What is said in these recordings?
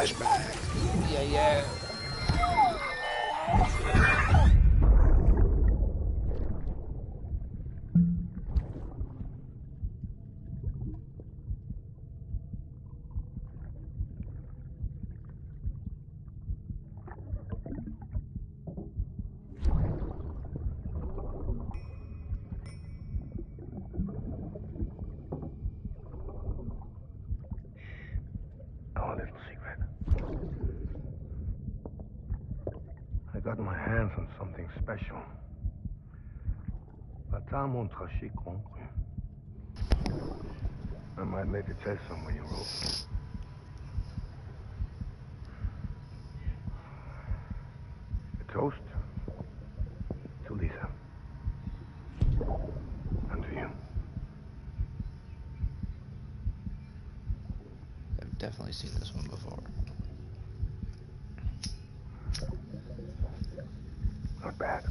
flashback. Yeah, yeah. Our little secret. I got my hands on something special. Papa mon traché concru. I might make a test somewhere you wrote. A toast to Lisa. And to you. I've definitely seen this one before. Not bad.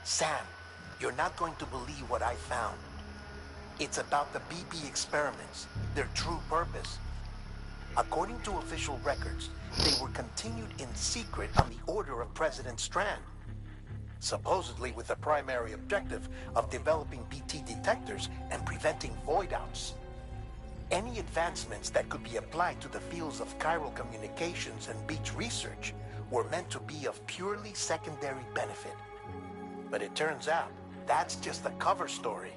Sam, you're not going to believe what I found. It's about the BP experiments, their true purpose. According to official records, they were continued in secret on the order of President Strand, supposedly with the primary objective of developing BT detectors and preventing void-outs. Any advancements that could be applied to the fields of chiral communications and beach research were meant to be of purely secondary benefit. But it turns out, that's just the cover story.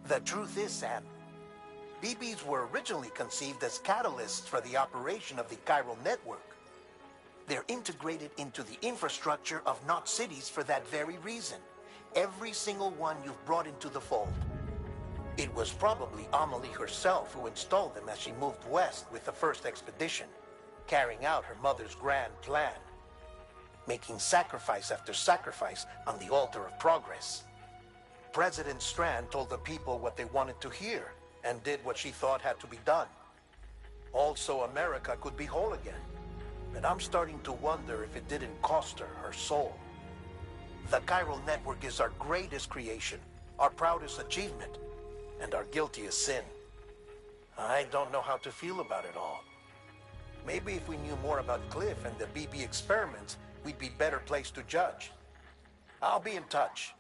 The truth is, Sam, BBs were originally conceived as catalysts for the operation of the chiral network. They're integrated into the infrastructure of Knot cities for that very reason. Every single one you've brought into the fold. It was probably Amelie herself who installed them as she moved west with the first expedition, carrying out her mother's grand plan, making sacrifice after sacrifice on the altar of progress. President Strand told the people what they wanted to hear and did what she thought had to be done. Also, America could be whole again. But I'm starting to wonder if it didn't cost her her soul. The chiral network is our greatest creation, our proudest achievement, and our guiltiest sin. I don't know how to feel about it all. Maybe if we knew more about Cliff and the BB experiments, we'd be better placed to judge. I'll be in touch.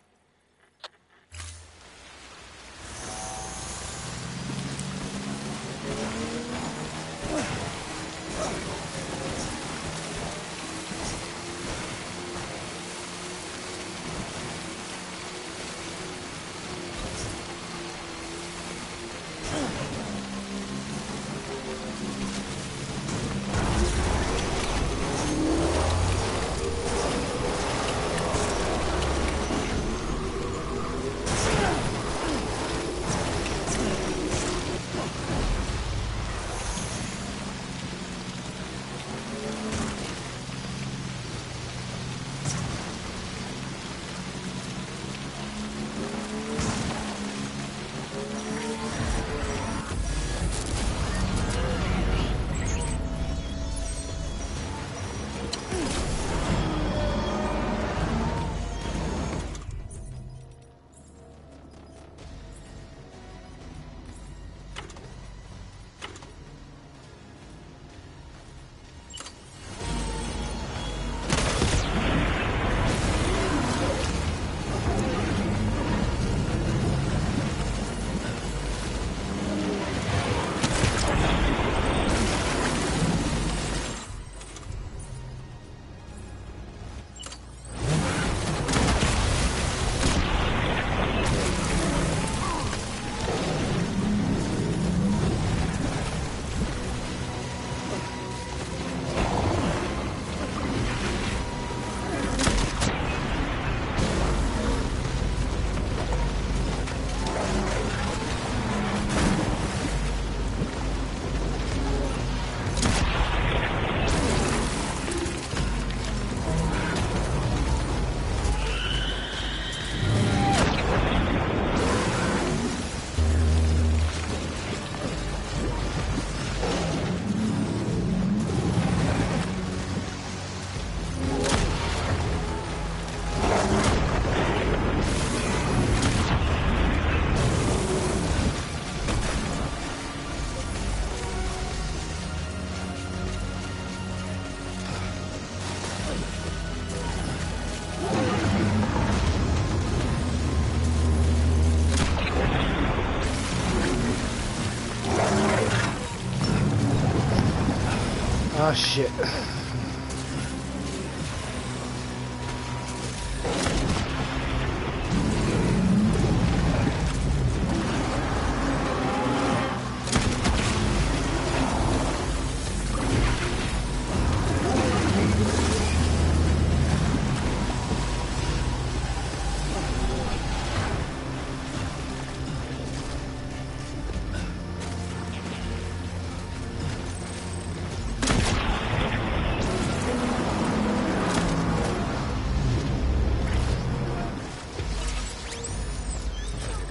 Oh shit.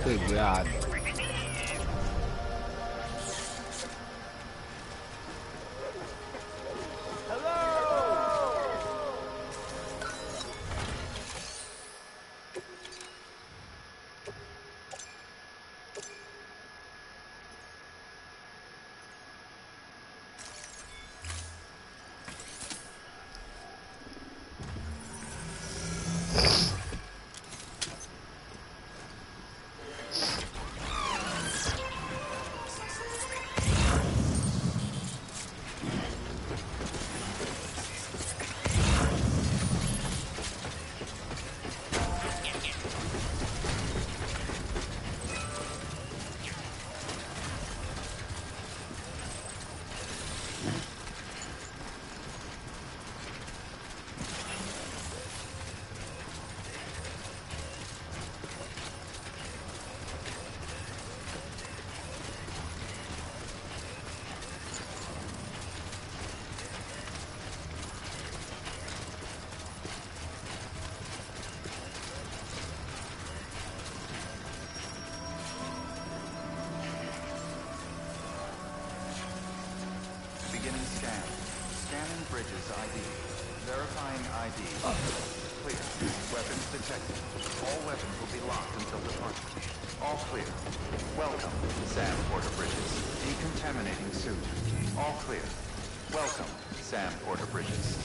Good God. Beginning scan. Scanning bridges ID. Verifying ID. clear. Weapons detected. All weapons will be locked until departure. All clear. Welcome, Sam Porter Bridges. Decontaminating suit. All clear. Welcome, Sam Porter Bridges.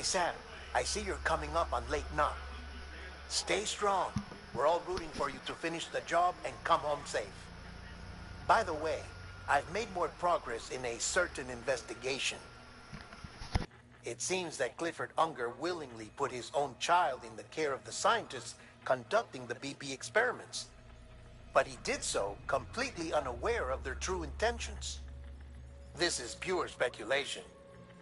Hey Sam, I see you're coming up on late knock. Stay strong. We're all rooting for you to finish the job and come home safe. By the way, I've made more progress in a certain investigation. It seems that Clifford Unger willingly put his own child in the care of the scientists conducting the BP experiments. But he did so completely unaware of their true intentions. This is pure speculation,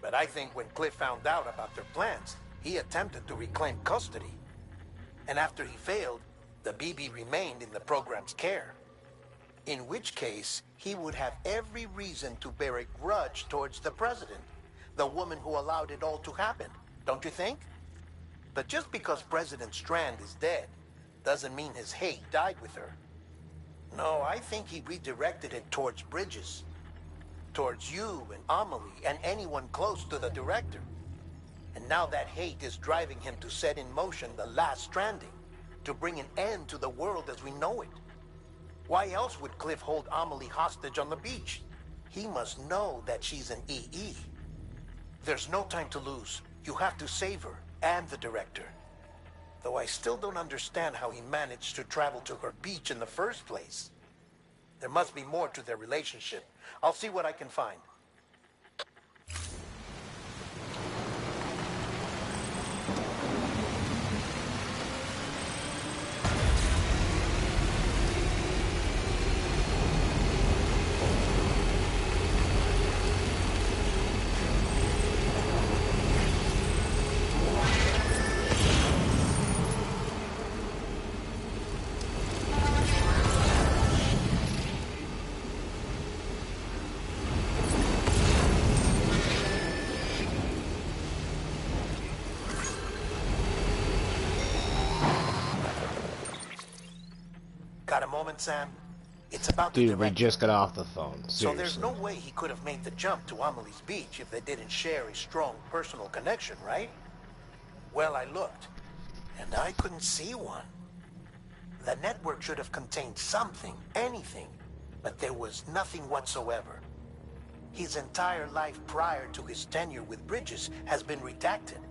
but I think when Cliff found out about their plans, he attempted to reclaim custody. And after he failed, the BB remained in the program's care. In which case, he would have every reason to bear a grudge towards the president, the woman who allowed it all to happen, don't you think? But just because President Strand is dead, doesn't mean his hate died with her. No, I think he redirected it towards Bridges. Towards you and Amelie and anyone close to the director. And now that hate is driving him to set in motion the last Stranding, to bring an end to the world as we know it. Why else would Cliff hold Amelie hostage on the beach? He must know that she's an EE. There's no time to lose. You have to save her and the director. Though I still don't understand how he managed to travel to her beach in the first place. There must be more to their relationship. I'll see what I can find. Got a moment, Sam? It's about the Dude, we director. just got off the phone. Seriously. So there's no way he could have made the jump to Amelie's beach if they didn't share a strong personal connection, right? Well, I looked, and I couldn't see one. The network should have contained something, anything, but there was nothing whatsoever. His entire life prior to his tenure with Bridges has been redacted.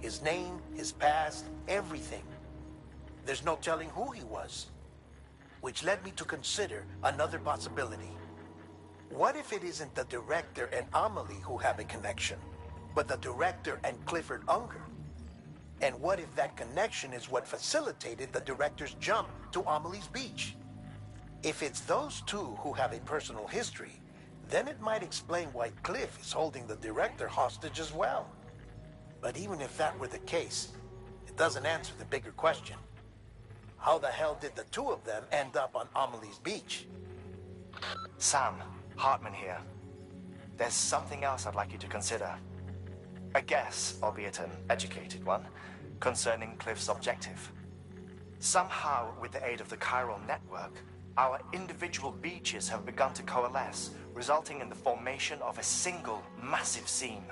His name, his past, everything. There's no telling who he was. Which led me to consider another possibility. What if it isn't the director and Amelie who have a connection, but the director and Clifford Unger? And what if that connection is what facilitated the director's jump to Amelie's beach? If it's those two who have a personal history, then it might explain why Cliff is holding the director hostage as well. But even if that were the case, it doesn't answer the bigger question. How the hell did the two of them end up on Amelie's beach? Sam, Hartman here. There's something else I'd like you to consider. A guess, albeit an educated one, concerning Cliff's objective. Somehow, with the aid of the chiral network, our individual beaches have begun to coalesce, resulting in the formation of a single massive seam.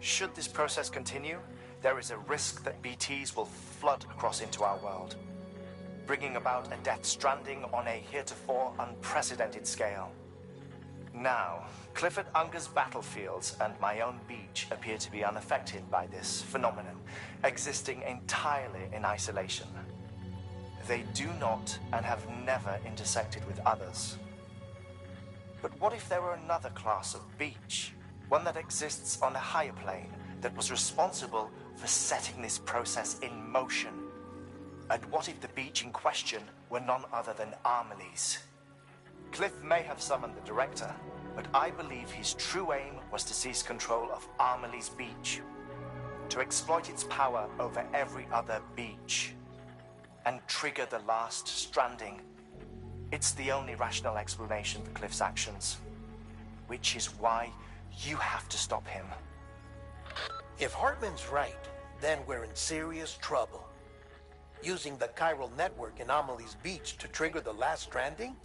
Should this process continue, there is a risk that BTs will flood across into our world, bringing about a death stranding on a heretofore unprecedented scale. Now, Clifford Unger's battlefields and my own beach appear to be unaffected by this phenomenon, existing entirely in isolation. They do not and have never intersected with others. But what if there were another class of beach, one that exists on a higher plane, that was responsible for setting this process in motion? And what if the beach in question were none other than Amelie's? Cliff may have summoned the director, but I believe his true aim was to seize control of Amelie's beach, to exploit its power over every other beach, and trigger the last Stranding. It's the only rational explanation for Cliff's actions, which is why you have to stop him. If Hartman's right, then we're in serious trouble. Using the chiral network in Amelie's beach to trigger the last Stranding?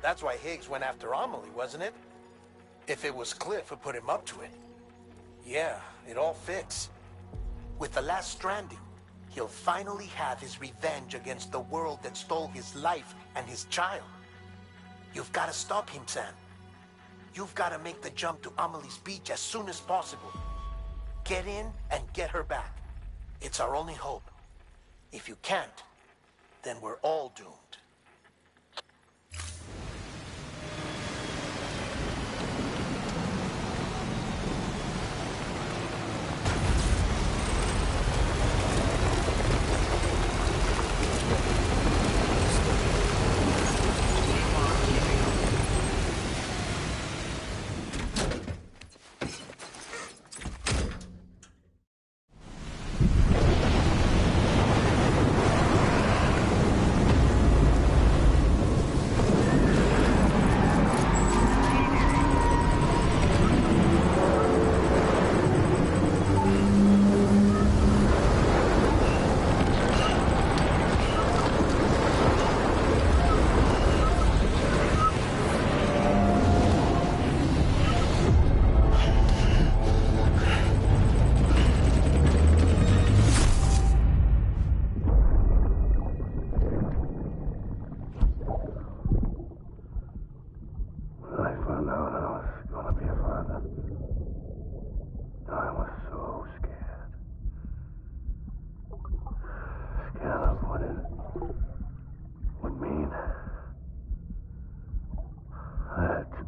That's why Higgs went after Amelie, wasn't it? If it was Cliff who put him up to it. Yeah, it all fits. With the last Stranding, he'll finally have his revenge against the world that stole his life and his child. You've got to stop him, Sam. You've got to make the jump to Amelie's beach as soon as possible. Get in and get her back. It's our only hope. If you can't, then we're all doomed.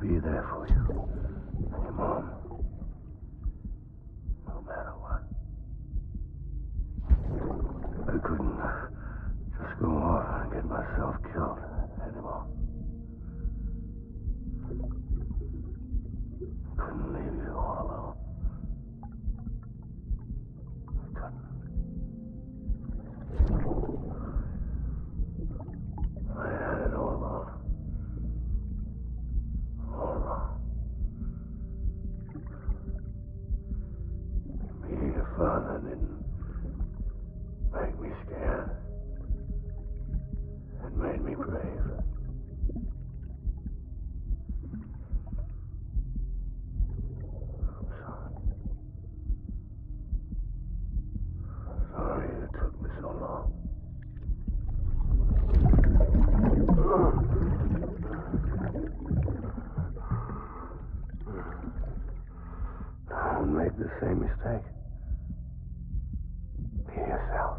Be there for you. And your mom. No matter what. I couldn't just go off and get myself killed anymore. Couldn't leave you all alone. I couldn't. I had it all wrong. All wrong. Being a father didn't make me scared. It made me brave. I'm sorry. Sorry it took me so long. Don't make the same mistake. Be yourself.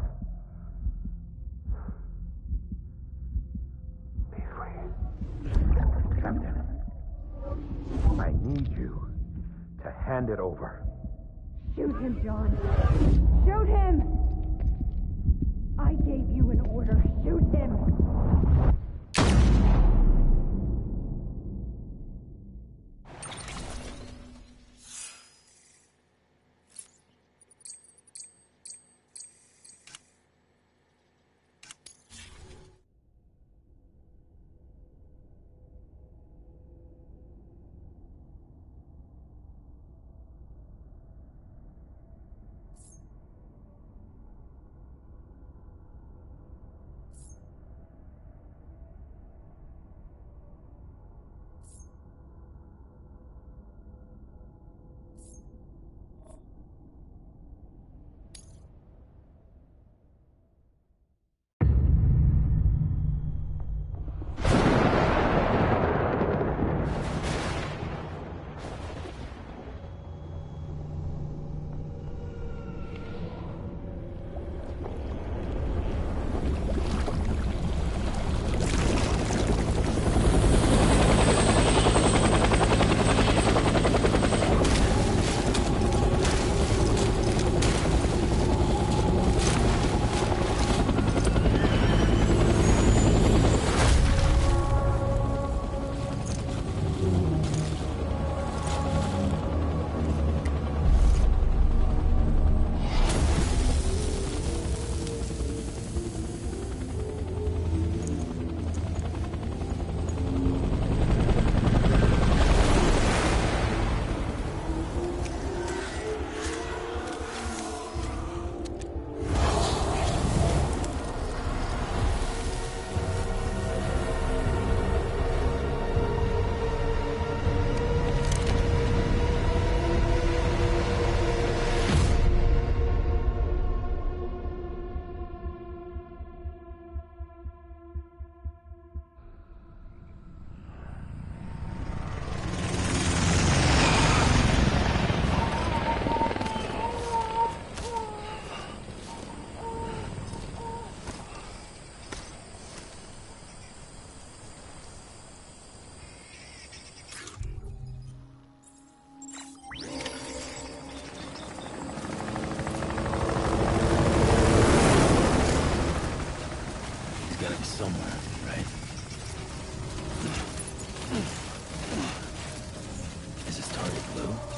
Be free. Captain, I need you to hand it over. Shoot him, John. Shoot him! I gave you an order. Shoot him! somewhere, right? Is this target blue?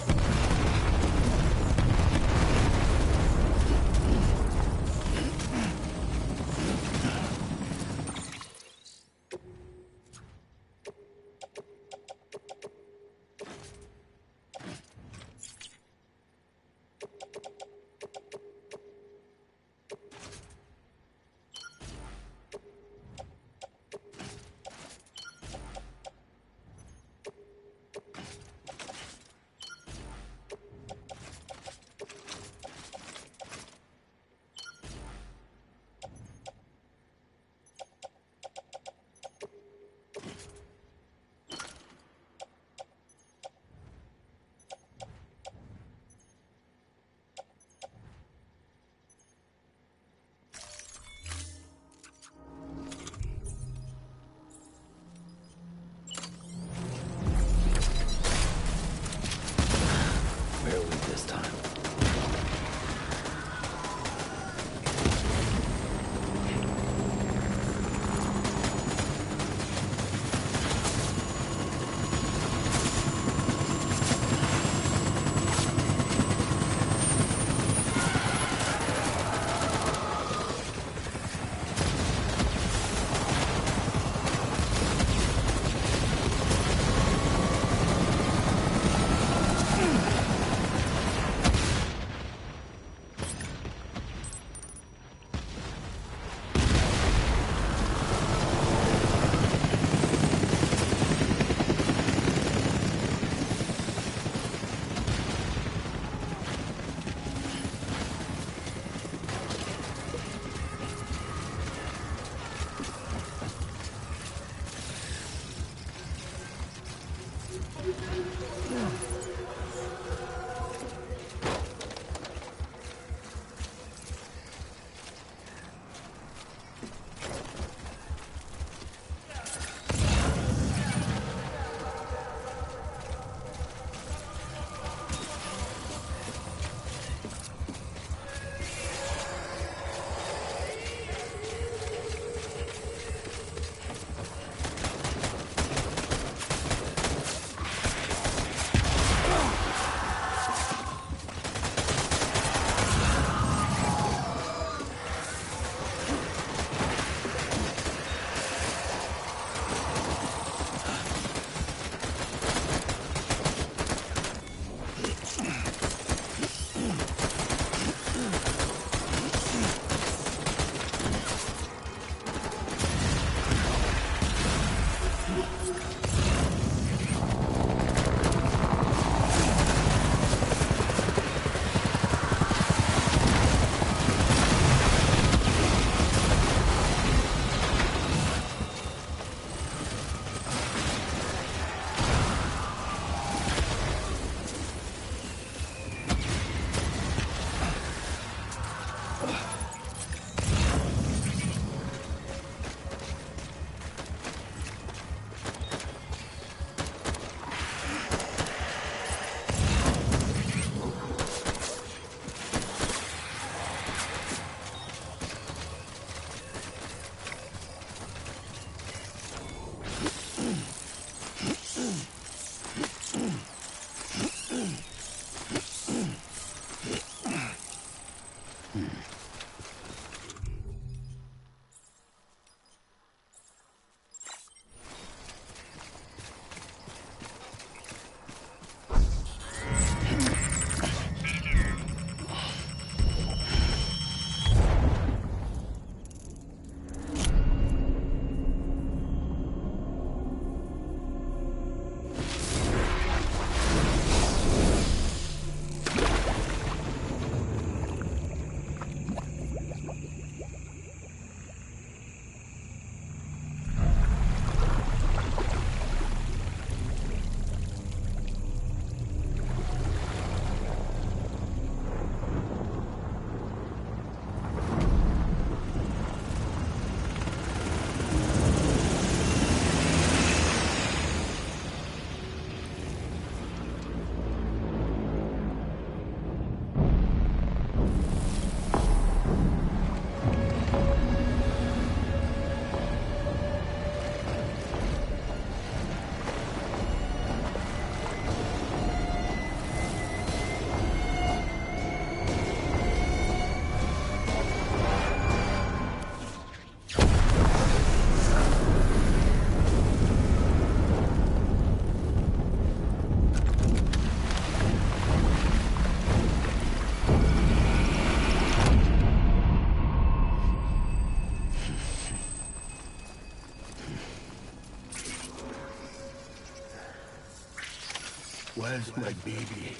Where's my baby?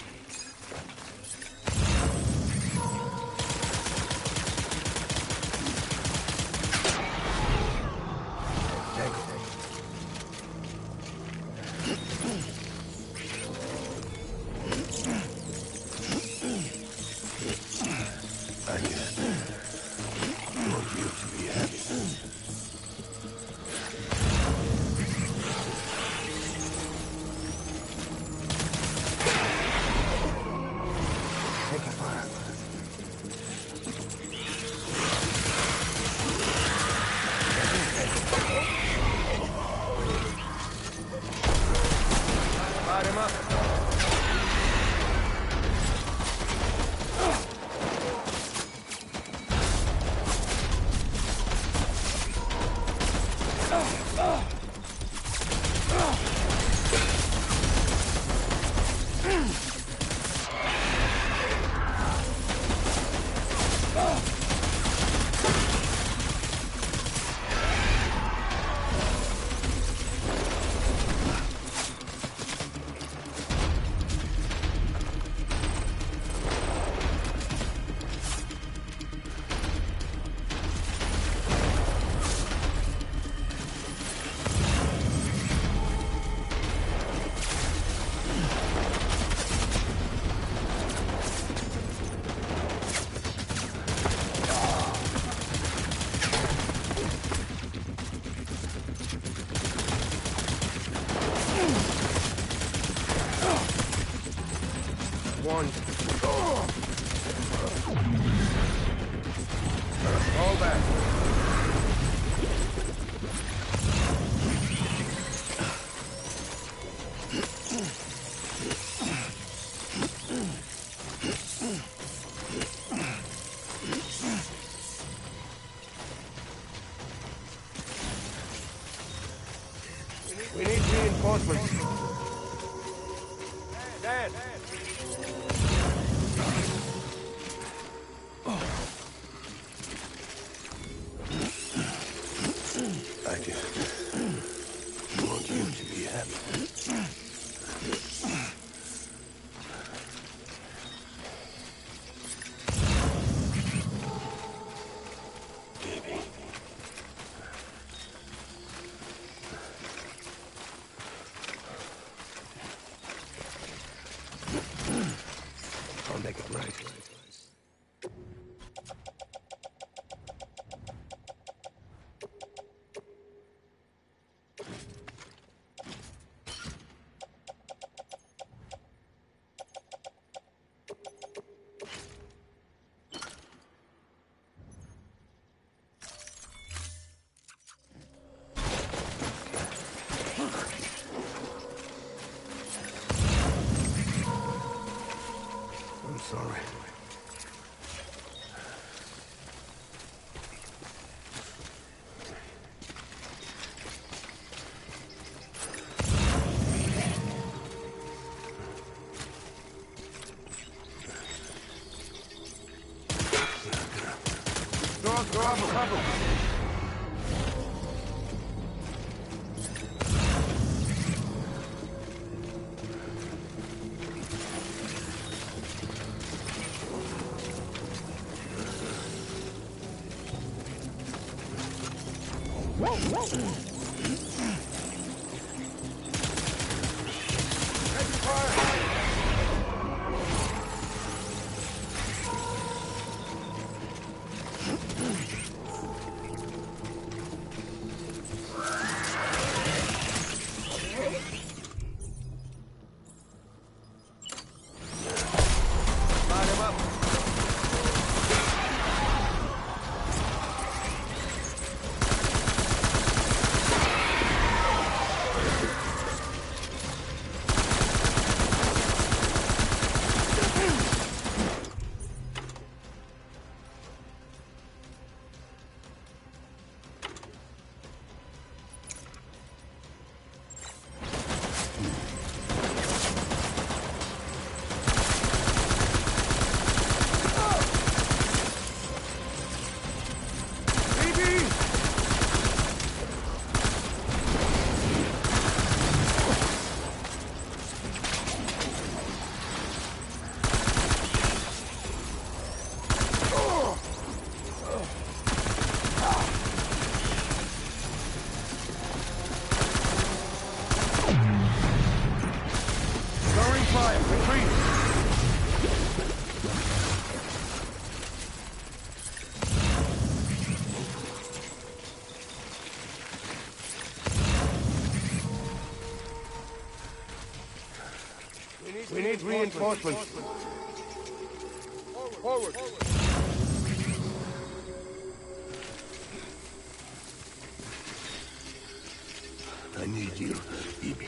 I just want you to be happy. Take it fire. Light him up. One. Fall back. We need reinforcements. Dad. I just want you to be happy. Baby. I'll make it right. I'm sorry. Cover. need reinforcements. Forward. I need you, BB.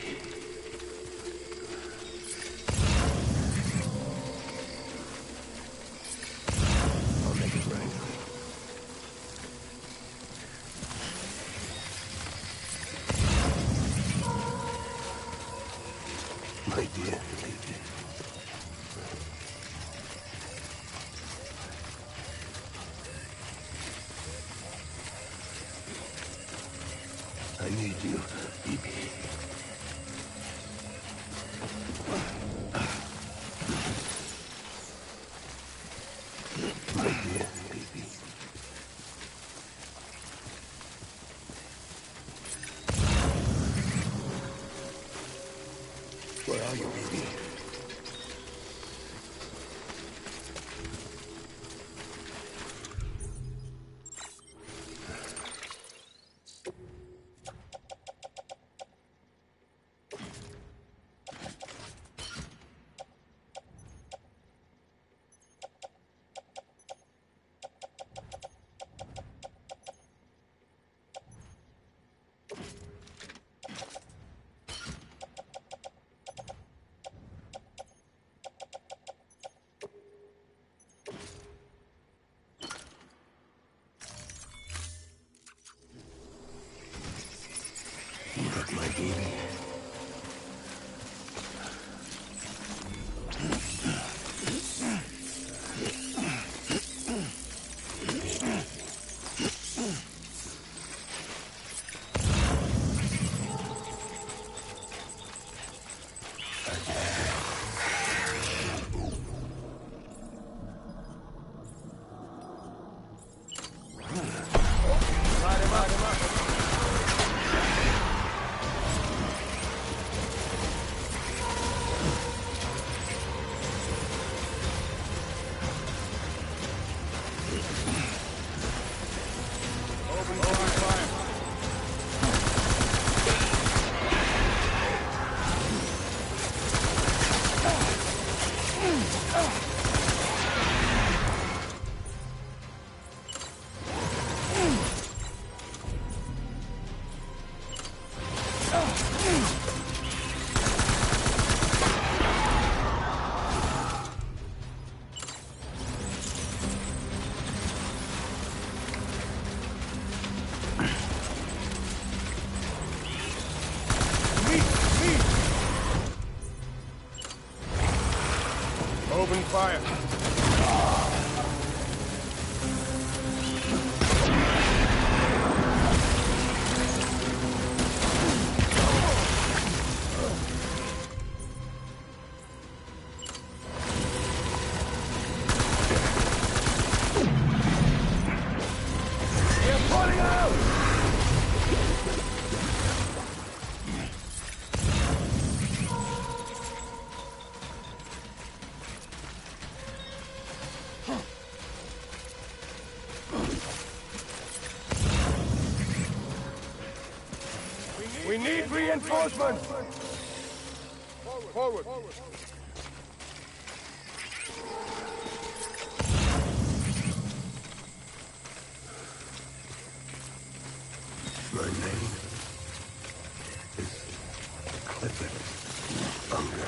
I'll make it right. My dear BB. I need you, BB. My dear BB. Where are you, BB? Look, my baby. Open fire. They're pulling out! We need reinforcements! Forward. My name is Clifford Unger.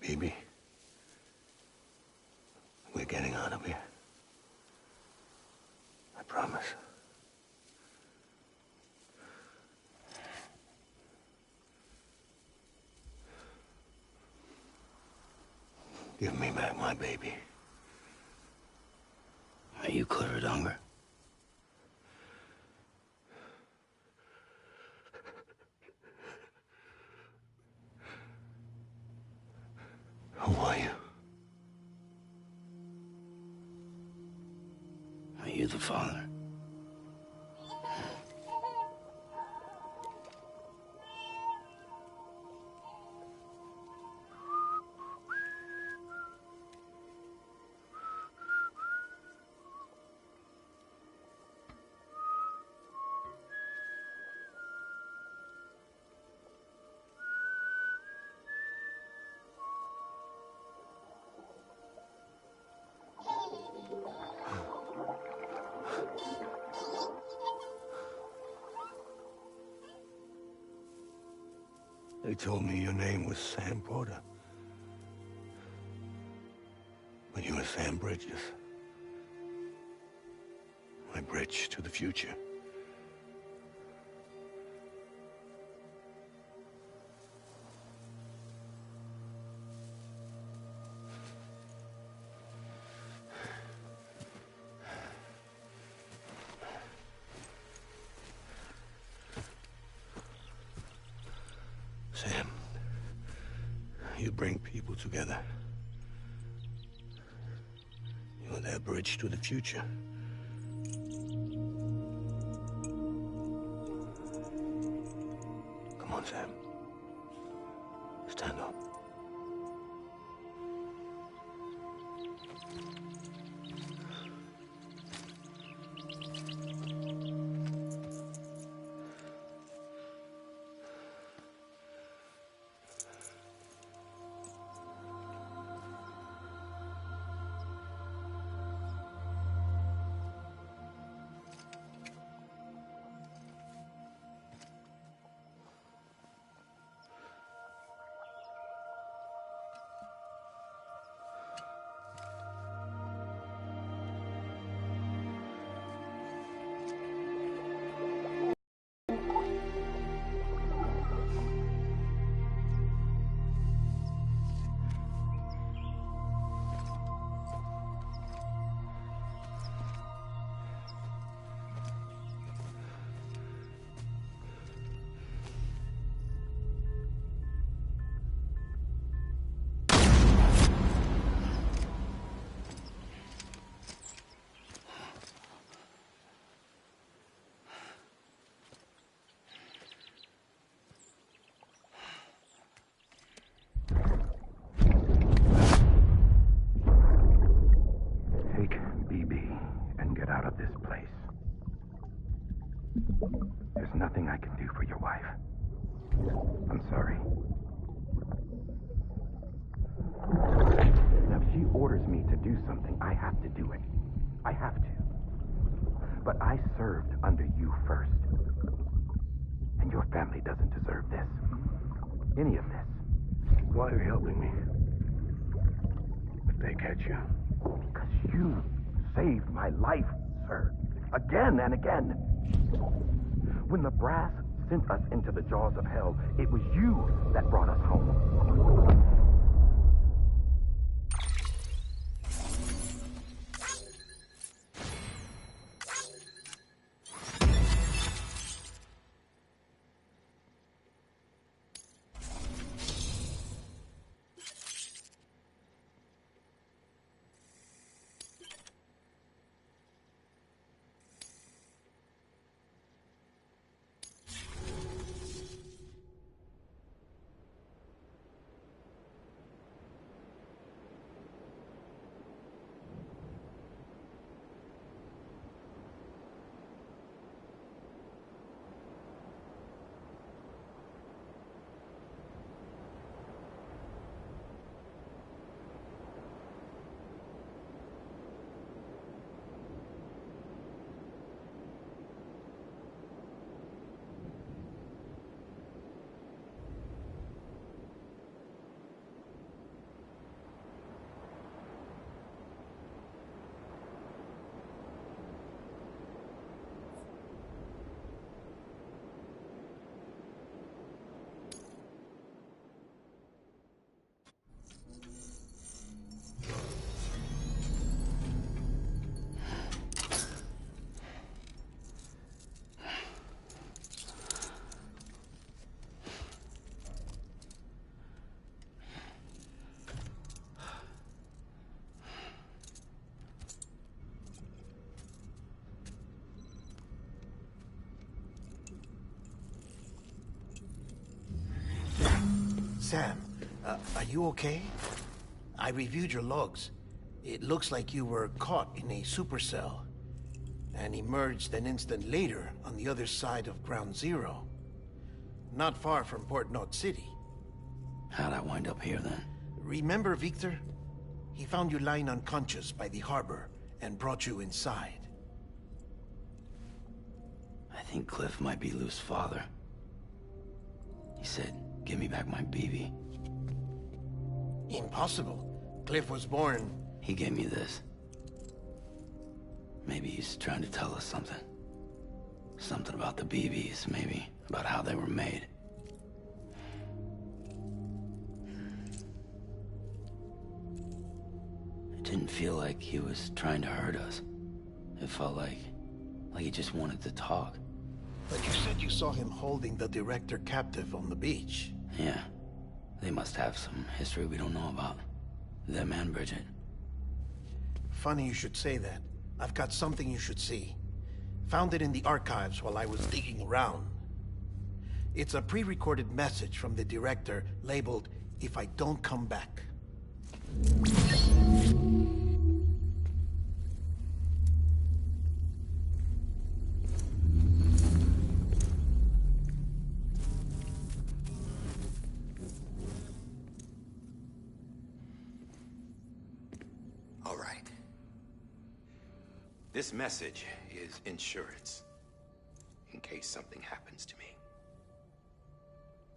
Baby, we're getting out of here. I promise. Give me back my baby. Are you clear of hunger? Who are you? Are you the father? They told me your name was Sam Porter. But you were Sam Bridges. My bridge to the future. Sam, you bring people together. You're their bridge to the future. Come on, Sam. Stand up. orders me to do something, I have to do it. I have to. But I served under you first. And your family doesn't deserve this. Any of this. Why are you helping me? If they catch you. Because you saved my life, sir. Again and again. When the brass sent us into the jaws of hell, it was you that brought us home. Sam, are you okay? I reviewed your logs. It looks like you were caught in a supercell and emerged an instant later on the other side of Ground Zero. Not far from Port Knot City. How'd I wind up here then? Remember Victor? He found you lying unconscious by the harbor and brought you inside. I think Cliff might be Lou's father. He said, give me back my BB. Impossible. Cliff was born... He gave me this. Maybe he's trying to tell us something. Something about the BBs, maybe. About how they were made. It didn't feel like he was trying to hurt us. It felt like he just wanted to talk. But you said you saw him holding the director captive on the beach. Yeah. They must have some history we don't know about. Them and Bridget. Funny you should say that. I've got something you should see. Found it in the archives while I was digging around. It's a pre-recorded message from the director labeled, "If I don't come back." All right. This message is insurance, in case something happens to me.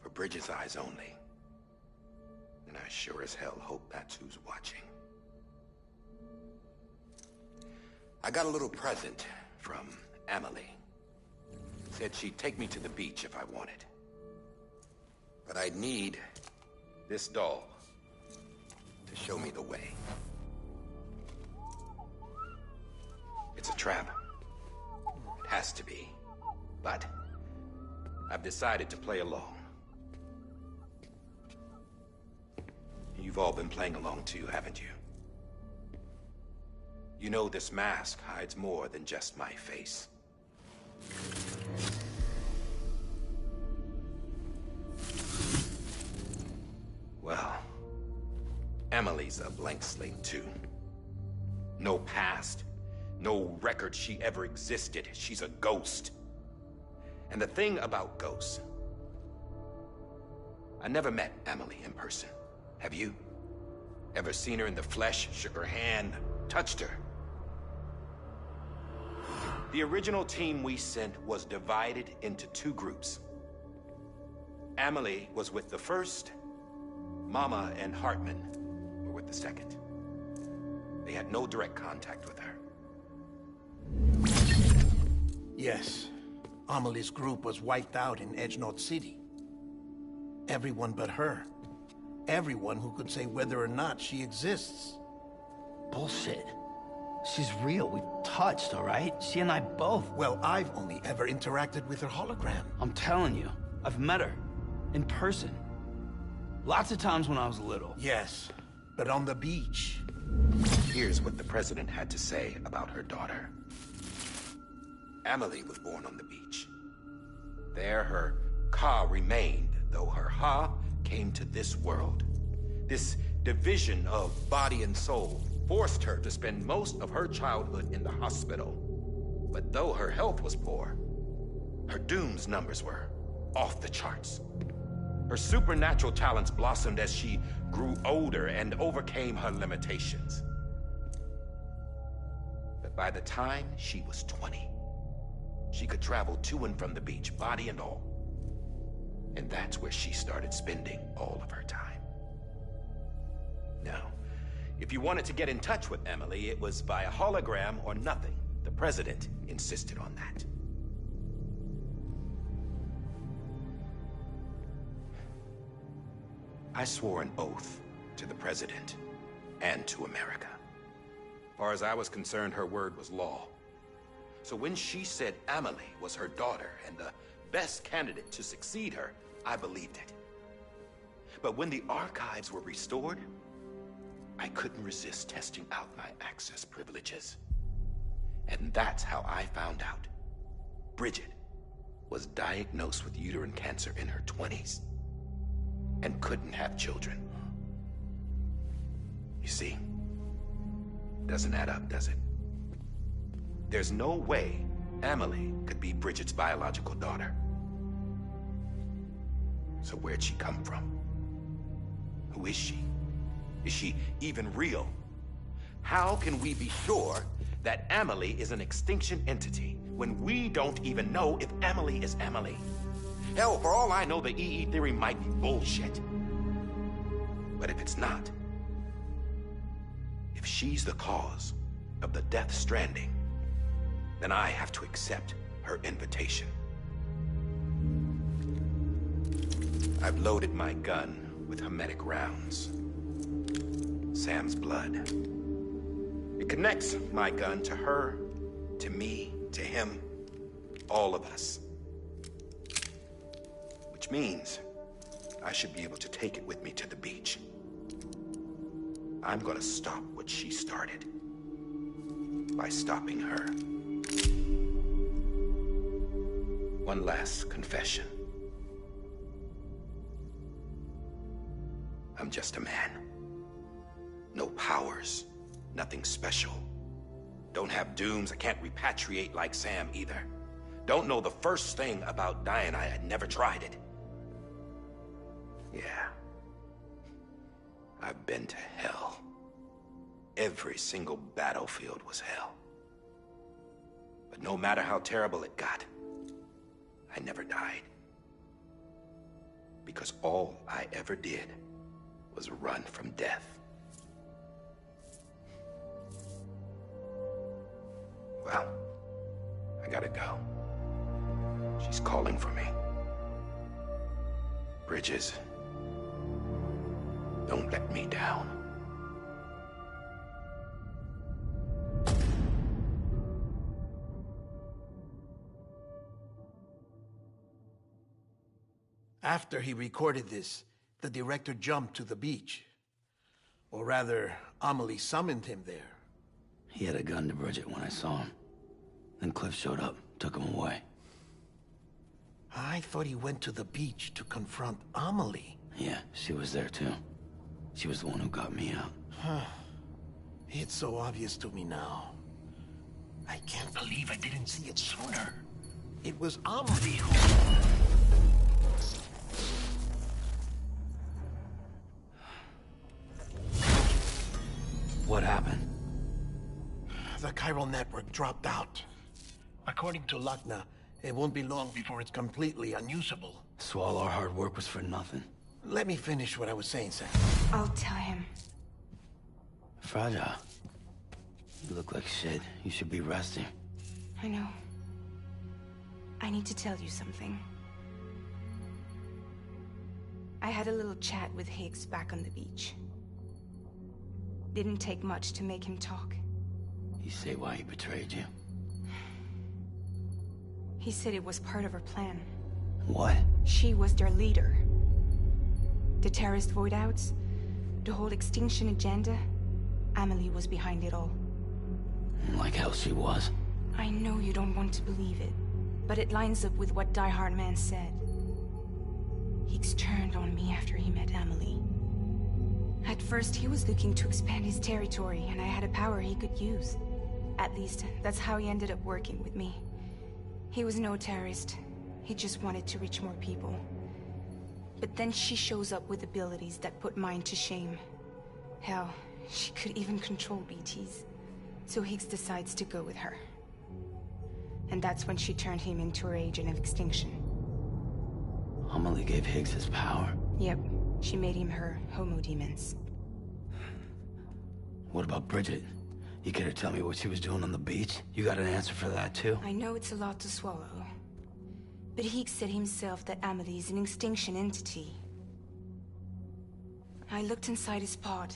For Bridget's eyes only. And I sure as hell hope that's who's watching. I got a little present from Emily. Said she'd take me to the beach if I wanted. But I'd need this doll to show me the way. It's a trap. It has to be. But I've decided to play along. You've all been playing along too, haven't you? You know this mask hides more than just my face. Well, Emily's a blank slate too. No past, no record she ever existed. She's a ghost. And the thing about ghosts, I never met Emily in person. Have you? Ever seen her in the flesh, shook her hand, touched her. The original team we sent was divided into two groups. Amelie was with the first. Mama and Hartman were with the second. They had no direct contact with her. Yes. Amelie's group was wiped out in Edgenorth City. Everyone but her. Everyone who could say whether or not she exists. Bullshit. She's real. We've touched, all right? She and I both. Well, I've only ever interacted with her hologram. I'm telling you, I've met her. In person. Lots of times when I was little. Yes, but on the beach. Here's what the president had to say about her daughter. Amelie was born on the beach. There her Ka remained, though her Ha came to this world. This division of body and soul forced her to spend most of her childhood in the hospital. But though her health was poor, her Doom's numbers were off the charts. Her supernatural talents blossomed as she grew older and overcame her limitations. But by the time she was 20, she could travel to and from the beach, body and all. And that's where she started spending all of her time. Now, if you wanted to get in touch with Emily, it was via hologram or nothing. The president insisted on that. I swore an oath to the president and to America. As far as I was concerned, her word was law. So when she said Amelie was her daughter and the best candidate to succeed her, I believed it. But when the archives were restored, I couldn't resist testing out my access privileges. And that's how I found out Bridget was diagnosed with uterine cancer in her 20s and couldn't have children. You see, doesn't add up, does it? There's no way Amelie could be Bridget's biological daughter. So where'd she come from? Who is she? Is she even real? How can we be sure that Amelie is an extinction entity when we don't even know if Amelie is Amelie? Hell, for all I know, the EE theory might be bullshit. But if it's not, if she's the cause of the death stranding, then I have to accept her invitation. I've loaded my gun with hermetic rounds. Sam's blood. It connects my gun to her, to me, to him, all of us. Which means I should be able to take it with me to the beach. I'm gonna stop what she started by stopping her. One last confession. I'm just a man. No powers, nothing special. Don't have dooms, I can't repatriate like Sam either. Don't know the first thing about dying, I had never tried it. Yeah. I've been to hell. Every single battlefield was hell. But no matter how terrible it got, I never died. Because all I ever did was run from death. Well, I gotta go. She's calling for me. Bridges, don't let me down. After he recorded this, the director jumped to the beach. Or rather, Amelie summoned him there. He had a gun to Bridget when I saw him. Then Cliff showed up, took him away. I thought he went to the beach to confront Amelie. Yeah, she was there too. She was the one who got me out. It's so obvious to me now. I can't believe I didn't see it sooner. It was Amelie who... happened? The chiral network dropped out. According to Lakna, it won't be long before it's completely unusable. So all our hard work was for nothing. Let me finish what I was saying, Sam. I'll tell him. Fragile. You look like shit. You should be resting. I know. I need to tell you something. I had a little chat with Higgs back on the beach. Didn't take much to make him talk. You say why he betrayed you? He said it was part of her plan. What? She was their leader. The terrorist void-outs, the whole extinction agenda, Amelie was behind it all. Like hell she was. I know you don't want to believe it, but it lines up with what Die Hard Man said. Higgs turned on me after he met Amelie. At first, he was looking to expand his territory, and I had a power he could use. At least, that's how he ended up working with me. He was no terrorist. He just wanted to reach more people. But then she shows up with abilities that put mine to shame. Hell, she could even control BTs. So Higgs decides to go with her. And that's when she turned him into her agent of extinction. Amelie gave Higgs his power. Yep, she made him her homo demons. What about Bridget? You care to tell me what she was doing on the beach? You got an answer for that too? I know it's a lot to swallow. But Higgs said himself that Amelie is an extinction entity. I looked inside his pod,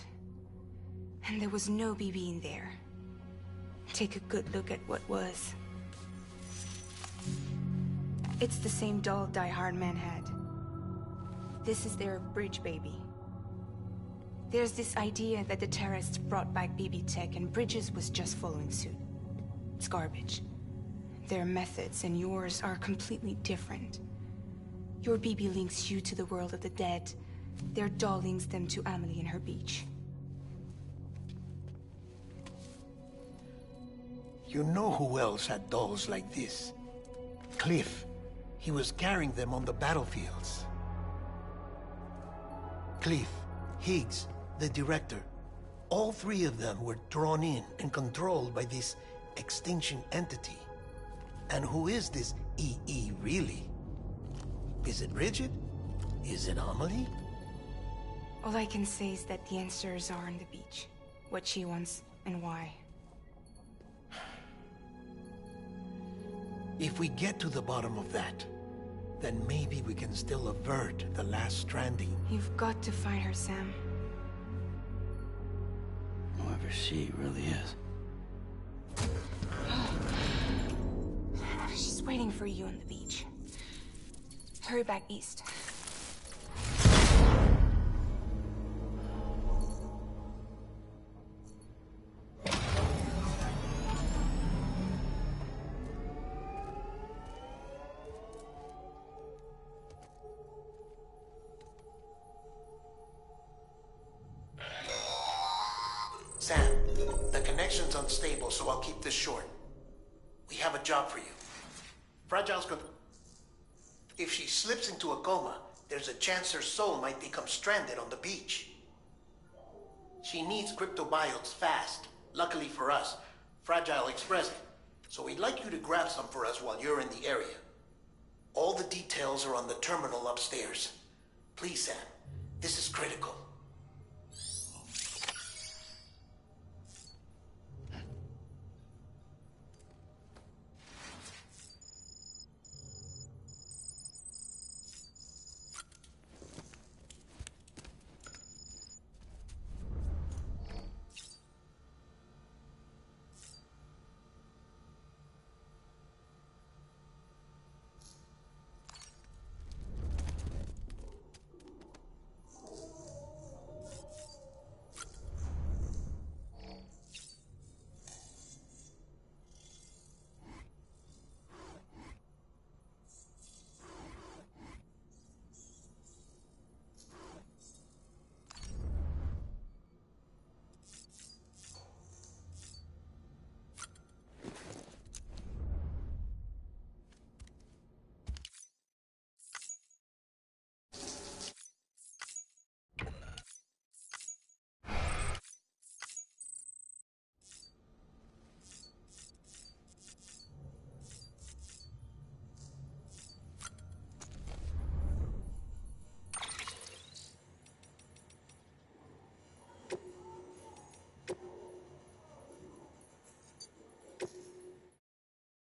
and there was no BB in there. Take a good look at what was. It's the same doll Die Hard Man had. This is their bridge baby. There's this idea that the terrorists brought back BB tech and Bridges was just following suit. It's garbage. Their methods and yours are completely different. Your BB links you to the world of the dead. Their doll links them to Amelie and her beach. You know who else had dolls like this? Cliff. He was carrying them on the battlefields. Cliff, Higgs, the director. All three of them were drawn in and controlled by this extinction entity. And who is this EE really? Is it Bridget? Is it Amelie? All I can say is that the answers are on the beach. What she wants and why. If we get to the bottom of that, then maybe we can still avert the last stranding. You've got to find her, Sam. Whoever she really is. She's waiting for you on the beach. Hurry back east. Sam, the connection's unstable, so I'll keep this short. We have a job for you. Fragile's gonna... If she slips into a coma, there's a chance her soul might become stranded on the beach. She needs cryptobiotes fast. Luckily for us, Fragile expressed it. So we'd like you to grab some for us while you're in the area. All the details are on the terminal upstairs. Please, Sam, this is critical.